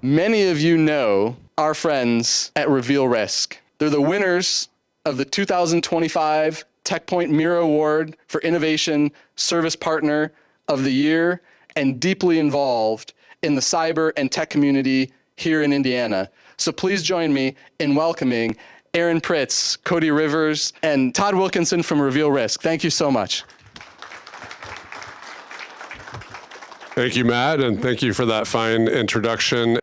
Many of you know our friends at Reveal Risk. They're the winners of the 2025 TechPoint Mira Award for Innovation Service Partner of the Year, and deeply involved in the cyber and tech community here in Indiana. So please join me in welcoming Aaron Pritz, Cody Rivers, and Todd Wilkinson from Reveal Risk. Thank you so much. Thank you, Matt, and thank you for that fine introduction.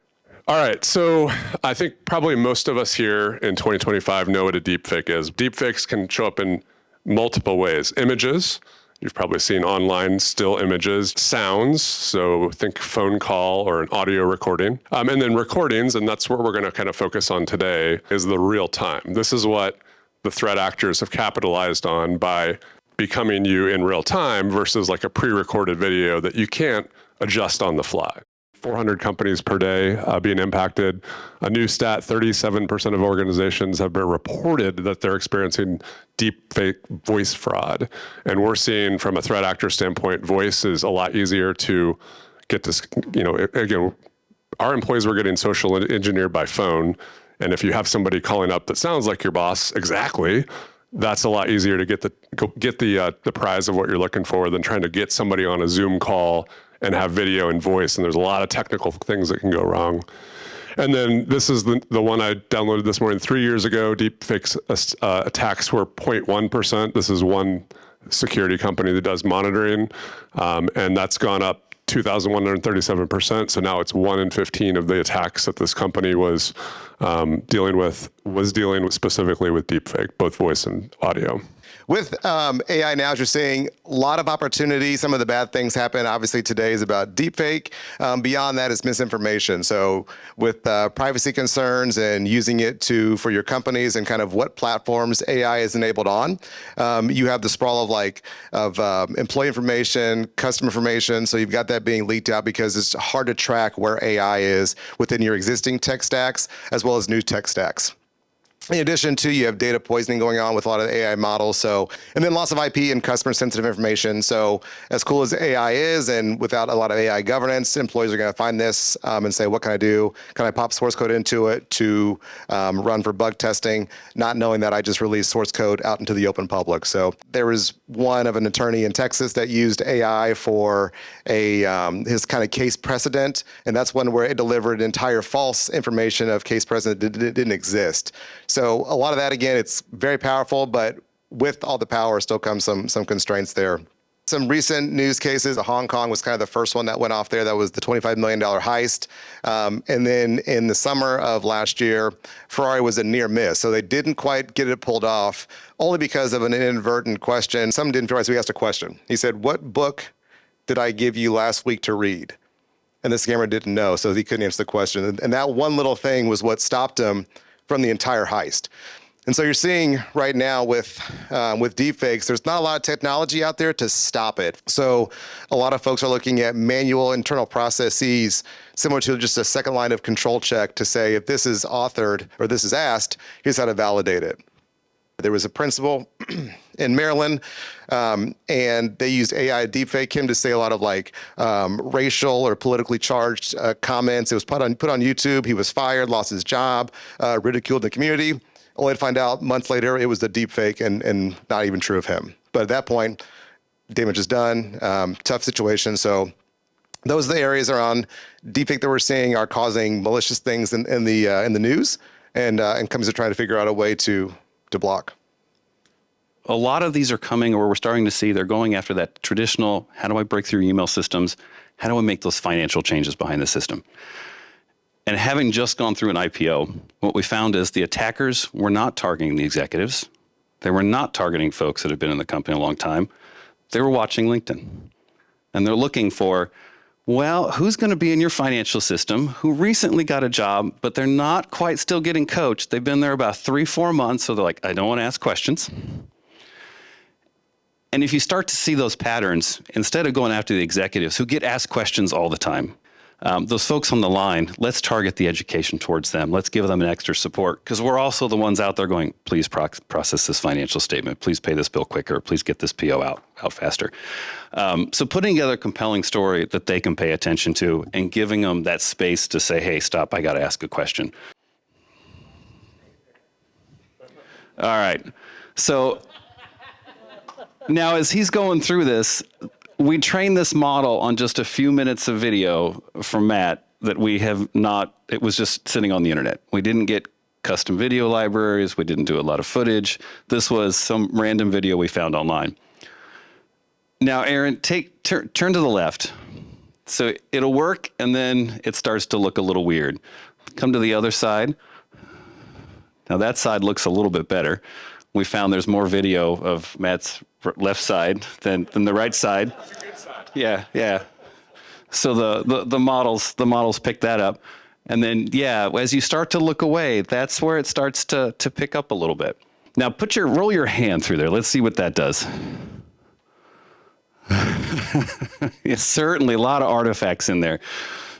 All right, so I think probably most of us here in 2025 know what a deepfake is. Deepfakes can show up in multiple ways. Images, you've probably seen online still images. Sounds, so think phone call or an audio recording. And then recordings, and that's what we're gonna kind of focus on today, is the real time. This is what the threat actors have capitalized on by becoming you in real time versus like a pre-recorded video that you can't adjust on the fly. 400 companies per day being impacted. A new stat, 37% of organizations have been reported that they're experiencing deepfake voice fraud. And we're seeing from a threat actor standpoint, voice is a lot easier to get this, again, our employees were getting social engineered by phone. And if you have somebody calling up that sounds like your boss exactly, that's a lot easier to get the prize of what you're looking for than trying to get somebody on a Zoom call and have video and voice, and there's a lot of technical things that can go wrong. And then this is the one I downloaded this morning. 3 years ago, deepfakes attacks were 0.1%. This is one security company that does monitoring, and that's gone up 2,137%. So now it's 1 in 15 of the attacks that this company was dealing with specifically with deepfake, both voice and audio. With AI now, as you're seeing, a lot of opportunity. Some of the bad things happen. Obviously, today is about deepfake. Beyond that is misinformation. So with privacy concerns and using it for your companies and kind of what platforms AI is enabled on, you have the sprawl of employee information, customer information. So you've got that being leaked out because it's hard to track where AI is within your existing tech stacks as well as new tech stacks. In addition to, you have data poisoning going on with a lot of AI models. And then lots of IP and customer sensitive information. So as cool as AI is, and without a lot of AI governance, employees are going to find this and say, what can I do? Can I pop source code into it to run for bug testing, not knowing that I just released source code out into the open public? So there was one of an attorney in Texas that used AI for his kind of case precedent. And that's one where it delivered entire false information of case precedent that didn't exist. So a lot of that, again, it's very powerful, but with all the power still comes some constraints there. Some recent news cases, Hong Kong was kind of the first one that went off there. That was the $25 million heist. And then in the summer of last year, Ferrari was a near miss. So they didn't quite get it pulled off, only because of an inadvertent question. Someone didn't realize, so he asked a question. He said, "What book did I give you last week to read?" And the scammer didn't know, so he couldn't answer the question. And that one little thing was what stopped him from the entire heist. And so you're seeing right now with deepfakes, there's not a lot of technology out there to stop it. So a lot of folks are looking at manual internal processes, similar to just a second line of control check to say, if this is authored or this is asked, here's how to validate it. There was a principal in Maryland, and they used AI deepfake him to say a lot of racial or politically charged comments. It was put on YouTube. He was fired, lost his job, ridiculed in the community. Only to find out months later it was a deepfake and not even true of him. But at that point, damage is done. Tough situation. So those are the areas around deepfake that we're seeing are causing malicious things in the news, and companies are trying to figure out a way to block. A lot of these are coming, or we're starting to see they're going after that traditional, how do I break through email systems? How do I make those financial changes behind the system? And having just gone through an IPO, what we found is the attackers were not targeting the executives. They were not targeting folks that have been in the company a long time. They were watching LinkedIn. And they're looking for, well, who's going to be in your financial system who recently got a job, but they're not quite still getting coached. They've been there about 3-4 months, so they're like, I don't want to ask questions. And if you start to see those patterns, instead of going after the executives who get asked questions all the time, those folks on the line, let's target the education towards them. Let's give them an extra support, because we're also the ones out there going, please process this financial statement. Please pay this bill quicker. Please get this PO out faster. So putting together a compelling story that they can pay attention to and giving them that space to say, hey, stop, I got to ask a question. All right. So now as he's going through this, we trained this model on just a few minutes of video from Matt that we have not, it was just sitting on the internet. We didn't get custom video libraries. We didn't do a lot of footage. This was some random video we found online. Now, Aaron, turn to the left. So it'll work, and then it starts to look a little weird. Come to the other side. Now that side looks a little bit better. We found there's more video of Matt's left side than the right side. That's a good side. Yeah, yeah. So the models pick that up. And then, yeah, as you start to look away, that's where it starts to pick up a little bit. Now roll your hand through there. Let's see what that does. Yeah, certainly a lot of artifacts in there.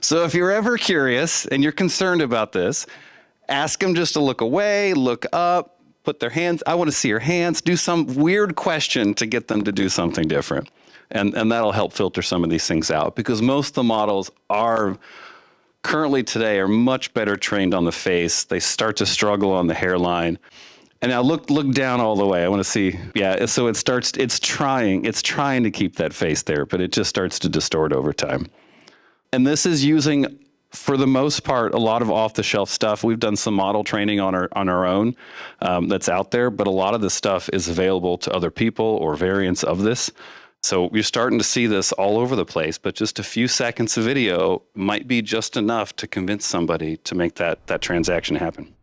So if you're ever curious and you're concerned about this, ask them just to look away, look up, put their hands, I want to see your hands, do some weird question to get them to do something different. And that'll help filter some of these things out, because most of the models currently today are much better trained on the face. They start to struggle on the hairline. And now look down all the way. I want to see, yeah, so it's trying to keep that face there, but it just starts to distort over time. And this is using, for the most part, a lot of off-the-shelf stuff. We've done some model training on our own that's out there, but a lot of this stuff is available to other people or variants of this. So you're starting to see this all over the place, but just a few seconds of video might be just enough to convince somebody to make that transaction happen.